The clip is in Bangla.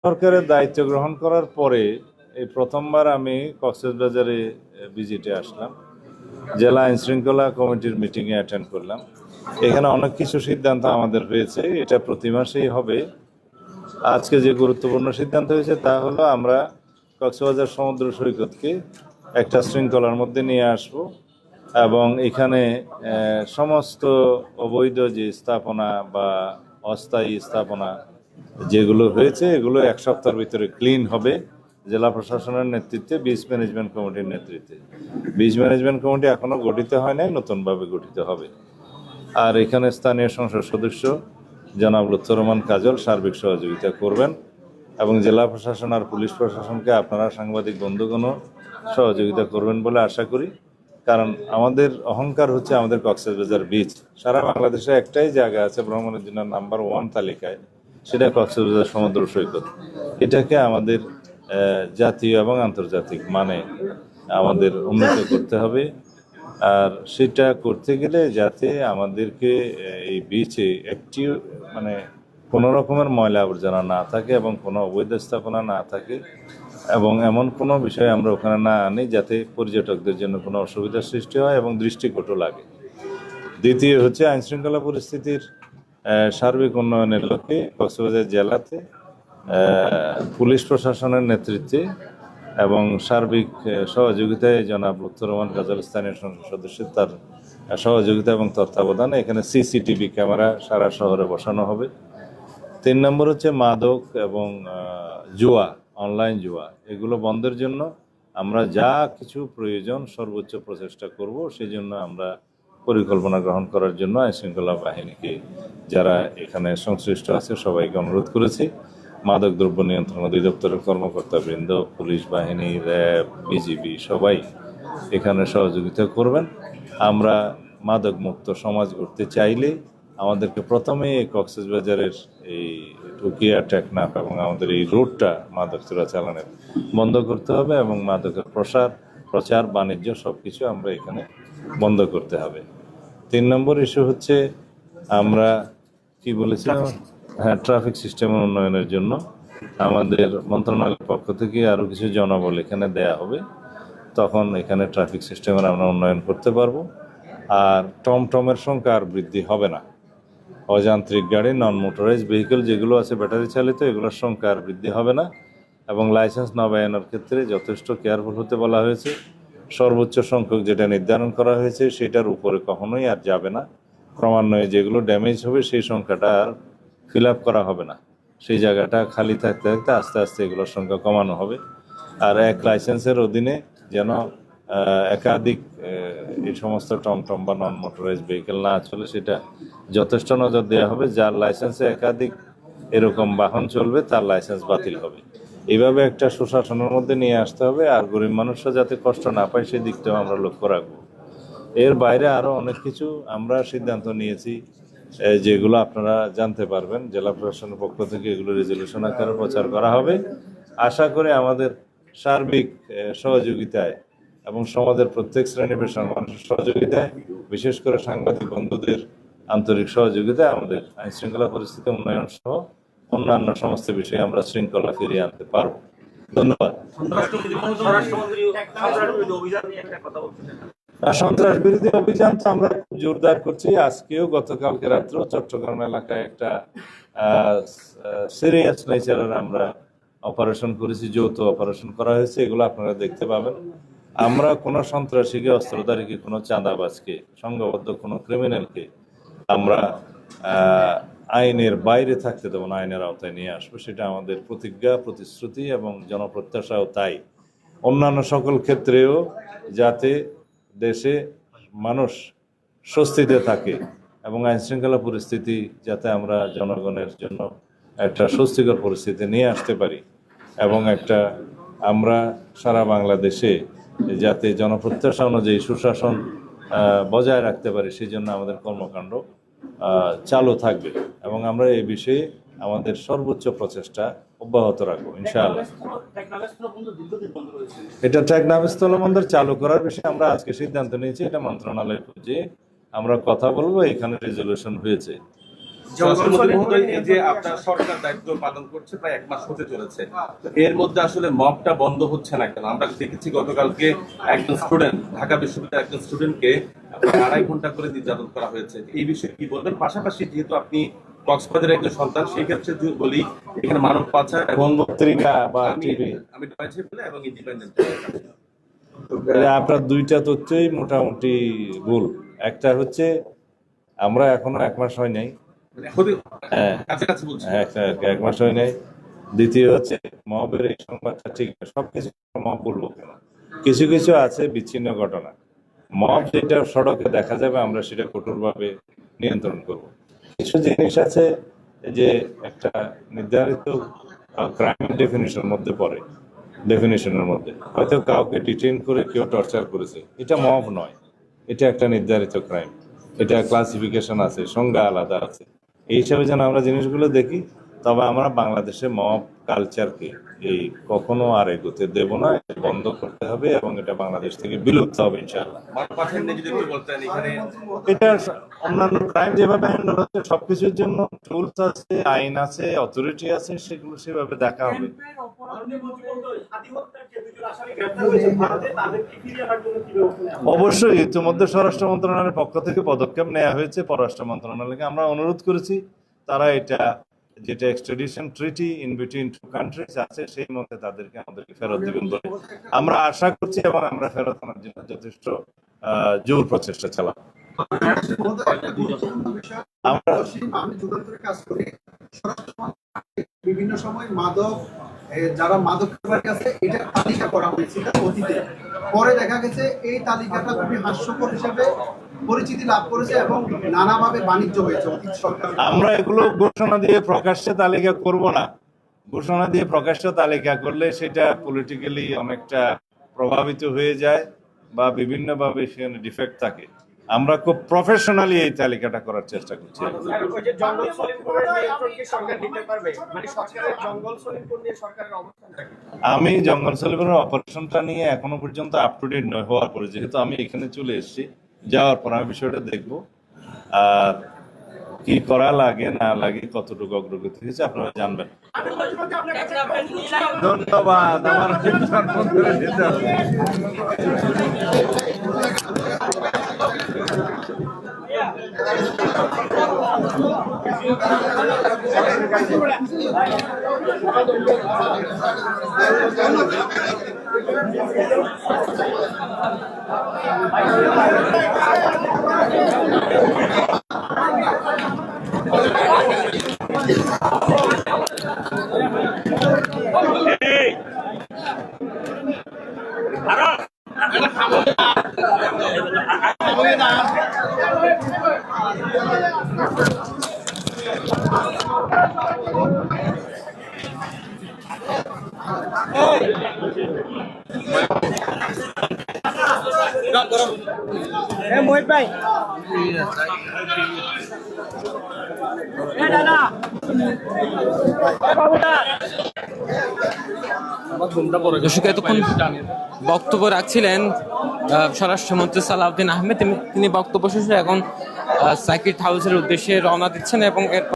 সরকারের দায়িত্ব গ্রহণ করার পরে এই প্রথমবার আমি কক্সবাজারে ভিজিটে আসলাম। জেলা আইন শৃঙ্খলা কমিটির মিটিংয়ে অ্যাটেন্ড করলাম। এখানে অনেক কিছু সিদ্ধান্ত আমাদের হয়েছে, এটা প্রতি মাসেই হবে। আজকে যে গুরুত্বপূর্ণ সিদ্ধান্ত হয়েছে তা হলো আমরা কক্সবাজার সমুদ্র সৈকতকে একটা শৃঙ্খলার মধ্যে নিয়ে আসব এবং এখানে সমস্ত অবৈধ যে স্থাপনা বা অস্থায়ী স্থাপনা যেগুলো হয়েছে এগুলো এক সপ্তাহের ভিতরে ক্লিন হবে। জেলা প্রশাসনের নেতৃত্বে, বিচ ম্যানেজমেন্ট কমিটির নেতৃত্বে। বিচ ম্যানেজমেন্ট কমিটি এখনো গঠিত হয় নাই, নতুনভাবে গঠিত হবে। আর এখানে স্থানীয় সংসদ সদস্য জনাব লুৎফর রহমান কাজল সার্বিক সহযোগিতা করবেন এবং জেলা প্রশাসন আর পুলিশ প্রশাসনকে আপনারা সাংবাদিক বন্ধুগণও সহযোগিতা করবেন বলে আশা করি। কারণ আমাদের অহংকার হচ্ছে আমাদের কক্সবাজার বিচ। সারা বাংলাদেশে একটাই জায়গা আছে ভ্রমণের জন্য নাম্বার 1 তালিকায়, সেটা কক্সবাজার সমুদ্র সৈকত। এটাকে আমাদের জাতীয় এবং আন্তর্জাতিক মানে আমাদের উন্নত করতে হবে। আর সেটা করতে গেলে যাতে আমাদেরকে এই বিচে একটি মানে কোনো রকমের ময়লা আবর্জনা না থাকে এবং কোনো অবৈধ স্থাপনা না থাকে এবং এমন কোনো বিষয় আমরা ওখানে না আনি যাতে পর্যটকদের জন্য কোনো অসুবিধার সৃষ্টি হয় এবং দৃষ্টিকটু লাগে। দ্বিতীয় হচ্ছে আইনশৃঙ্খলা পরিস্থিতির সার্বিক উন্নয়নের লক্ষ্যে কক্সবাজার জেলাতে পুলিশ প্রশাসনের নেতৃত্বে এবং সার্বিক সহযোগিতায় জনাব লুৎফর রহমান কাজল স্থানীয় সংসদ সদস্যের তার সহযোগিতা এবং তত্ত্বাবধানে এখানে সিসিটিভি ক্যামেরা সারা শহরে বসানো হবে। 3 নম্বর হচ্ছে মাদক এবং জুয়া, অনলাইন জুয়া, এগুলো বন্ধের জন্য আমরা যা কিছু প্রয়োজন সর্বোচ্চ প্রচেষ্টা করব। সেই জন্য আমরা পরিকল্পনা গ্রহণ করার জন্য আইনশৃঙ্খলা বাহিনীকে, যারা এখানে সংশ্লিষ্ট আছে সবাইকে অনুরোধ করেছি। মাদক দ্রব্য নিয়ন্ত্রণ অধিদপ্তরের কর্মকর্তাবৃন্দ, পুলিশ বাহিনী, র্যাব, বিজিবি সবাই এখানে সহযোগিতা করবেন। আমরা মাদক মুক্ত সমাজ গড়তে চাইলে আমাদেরকে প্রথমে কক্সবাজারের এই টুকিয়া, টেকনাফ এবং আমাদের এই রোডটা মাদক চোরাচালানের বন্ধ করতে হবে এবং মাদকের প্রচার বাণিজ্য সব কিছু আমরা এখানে বন্ধ করতে হবে। 3 নম্বর ইস্যু হচ্ছে আমরা কি বলেছিলাম, হ্যাঁ, ট্রাফিক সিস্টেমের উন্নয়নের জন্য আমাদের মন্ত্রণালয়ের পক্ষ থেকে আরও কিছু জনবল এখানে দেয়া হবে। তখন এখানে ট্রাফিক সিস্টেমের আমরা উন্নয়ন করতে পারবো। আর টমটমের সংখ্যা আর বৃদ্ধি হবে না। অযান্ত্রিক গাড়ি, নন মোটরাইজ ভেহিকেল যেগুলো আছে ব্যাটারি চালিত, এগুলোর সংখ্যা আর বৃদ্ধি হবে না। এবং লাইসেন্স নবায়নের ক্ষেত্রে যথেষ্ট কেয়ারফুল হতে বলা হয়েছে। সর্বোচ্চ সংখ্যক যেটা নির্ধারণ করা হয়েছে সেটার উপরে কখনোই আর যাবে না। ক্রমান্বয়ে যেগুলো ড্যামেজ হবে সেই সংখ্যাটা আর ফিল আপ করা হবে না। সেই জায়গাটা খালি থাকতে থাকতে আস্তে আস্তে এগুলোর সংখ্যা কমানো হবে। আর এক লাইসেন্সের অধীনে যেন একাধিক এই সমস্ত টমটম বা নন মোটরাইজ ভেহিকেল না চলে, সেটা যথেষ্ট নজর দেওয়া হবে। যার লাইসেন্সে একাধিক এরকম বাহন চলবে তার লাইসেন্স বাতিল হবে। এইভাবে একটা সুশাসনের মধ্যে নিয়ে আসতে হবে। আর গরিব মানুষরা যাতে কষ্ট না পায় সেই দিকটাও আমরা লক্ষ্য রাখবো। এর বাইরে আরও অনেক কিছু আমরা সিদ্ধান্ত নিয়েছি যেগুলো আপনারা জানতে পারবেন। জেলা প্রশাসনের পক্ষ থেকে এগুলো রেজলিউশন আকারে প্রচার করা হবে। আশা করি আমাদের সার্বিক সহযোগিতায় এবং সমাজের প্রত্যেক শ্রেণী পেশার মানুষের সহযোগিতায়, বিশেষ করে সাংবাদিক বন্ধুদের আন্তরিক সহযোগিতায় আমাদের আইন শৃঙ্খলা পরিস্থিতি উন্নয়ন সহ অন্যান্য সমস্ত বিষয়ে আমরা শৃঙ্খলা ফিরিয়ে আনতে পারব। ধন্যবাদ। সন্ত্রাস বিরোধী অভিযান তো আমরা জোরদার করছি। আজকেও গতকালকে রাত্র চট্টগ্রাম এলাকায় একটা সিরিয়াস নেচারের আমরা অপারেশন করেছি, যৌথ অপারেশন করা হয়েছে। এগুলো আপনারা দেখতে পাবেন। আমরা কোনো সন্ত্রাসীকে, অস্ত্রধারীকে, কোনো চাঁদাবাজকে, সংঘবদ্ধ কোনো ক্রিমিনালকে আমরা আইনের বাইরে থাকতে দেবো না, আইনের আওতায় নিয়ে আসবো। সেটা আমাদের প্রতিজ্ঞা, প্রতিশ্রুতি এবং জনপ্রত্যাশাও তাই। অন্যান্য সকল ক্ষেত্রেও যাতে দেশে মানুষ স্বস্তিতে থাকে এবং আইনশৃঙ্খলা পরিস্থিতি যাতে আমরা জনগণের জন্য একটা স্বস্তিকর পরিস্থিতি নিয়ে আসতে পারি এবং একটা আমরা সারা বাংলাদেশে যাতে জনপ্রত্যাশা অনুযায়ী সুশাসন বজায় রাখতে পারি, সেই জন্য আমাদের কর্মকাণ্ড চালু থাকবে এবং আমরা এই বিষয়ে আমাদের সর্বোচ্চ প্রচেষ্টা অব্যাহত রাখবো ইনশাআল্লাহ। এটা টেকনাফ স্থলবন্দর চালু করার বিষয়ে আমরা আজকে সিদ্ধান্ত নিয়েছি। এটা মন্ত্রণালয় যে আমরা কথা বলবো, এখানে রেজলিউশন হয়েছে। স্বরাষ্ট্রমন্ত্রী মহোদয়, এই যে আপনার সরকার দায়িত্ব পালন করছে প্রায় 1 মাস হতে চলেছে, তো এর মধ্যে আসলে মবটা বন্ধ হচ্ছে না কেন? আমরা দেখেছি গতকালকে একজন স্টুডেন্ট, ঢাকা বিশ্ববিদ্যালয়ের একজন স্টুডেন্টকে 2.5 ঘন্টা করে নির্যাতন করা হয়েছে। এই বিষয়ে কি বলবেন? পাশাপাশি যেহেতু আপনি কক্সবাজারের একজন সন্তান, সেই ক্ষেত্রে যদি বলি এখানে মানব পাচার এবং পত্রিকা বা টিভি, আমি ডয়েচে ভেলে এবং ইন্ডিপেন্ডেন্ট, আপনার দুইটা তথ্যই মোটামুটি ভুল। একটা হচ্ছে আমরা এখনো 1 মাস হয় নাই, হ্যাঁ কাছাকাছি বলছি। হ্যাঁ 1 মাস হয় নাই। দ্বিতীয় হচ্ছে মবের এই সংবাদটা ঠিক না। সবকিছু মব বলবো কেন, কিছু কিছু আছে বিচ্ছিন্ন ঘটনা। মব যেটা সড়কে দেখা যাবে আমরা সেটা কঠোরভাবে নিয়ন্ত্রণ করব। কিছু জিনিস আছে যে একটা নির্ধারিত ক্রাইম ডেফিনিশনের মধ্যে পড়ে, ডেফিনিশনের মধ্যে হয়তো কাউকে ডিটেইন করে কেউ টর্চার করেছে, এটা মব নয়, এটা একটা নির্ধারিত ক্রাইম, এটা ক্লাসিফিকেশন আছে, সংজ্ঞা আলাদা আছে। এই হিসাবে যেন আমরা জিনিসগুলো দেখি, তবে আমরা বাংলাদেশে মব কালচারকে এই কখনো আর এগোতে দেব না, এটা বন্ধ করতে হবে এবং এটা বাংলাদেশ থেকে বিলুপ্ত হবে ইনশাআল্লাহ। মানব পাচার নিয়ে যদি একটু বলতেন, এখানে এটা অন্যান্য ক্রাইম যেভাবে হ্যান্ডেল হচ্ছে সবকিছুর জন্য টুলস আছে, আইন আছে, অথরিটি আছে, সেগুলো সেভাবে দেখা হবে। অবশ্যই ইতিমধ্যে স্বরাষ্ট্র মন্ত্রণালয়ের পক্ষ থেকে পদক্ষেপ নেওয়া হয়েছে। পররাষ্ট্র মন্ত্রণালয়কে আমরা অনুরোধ করেছি তারা এটা যেটা extradition treaty in between two countries আছে সেই মধ্যে আমাদেরকে ফেরত দিবেন বলে আমরা আশা করছি এবং আমরা ফেরত আনার জন্য যথেষ্ট জোর প্রচেষ্টা চালাবো। বিভিন্ন সময় মাদক, যারা মাদক খাবার কাছে এটা তালিকা করা হয়েছিল অতীতে, পরে দেখা গেছে এই তালিকাটা খুবই হাস্যকর হিসাবে পরিচিতি লাভ করেছে এবং নানাভাবে বাণিজ্য হয়েছে অতীত সরকার। আমরা এগুলো ঘোষণা দিয়ে প্রকাশ্যে তালিকা করব না। ঘোষণা দিয়ে প্রকাশ্য তালিকা করলে সেটা পলিটিক্যালি অনেকটা প্রভাবিত হয়ে যায় বা বিভিন্নভাবে সেখানে ডিফেক্ট থাকে। আমরা খুব প্রফেশনালি এই তালিকাটা করার চেষ্টা করছি। আমি জঙ্গল সলিপের অপারেশনটা নিয়ে এখনো পর্যন্ত আপ টু ডেট নয় হওয়ার পরে, যেহেতু আমি এখানে চলে এসেছি, যাওয়ার পর আমি বিষয়টা দেখবো আর কি করা লাগে না লাগে, কতটুকু অগ্রগতি হয়েছে আপনারা জানবেন। ধন্যবাদ। আমার যেতে হবে। দর্শক, এতক্ষণ বক্তব্য রাখছিলেন স্বরাষ্ট্রমন্ত্রী সালাউদ্দিন আহমেদ। তিনি বক্তব্য শেষে এখন সার্কিট হাউসের উদ্দেশ্যে রওনা দিচ্ছেন এবং এর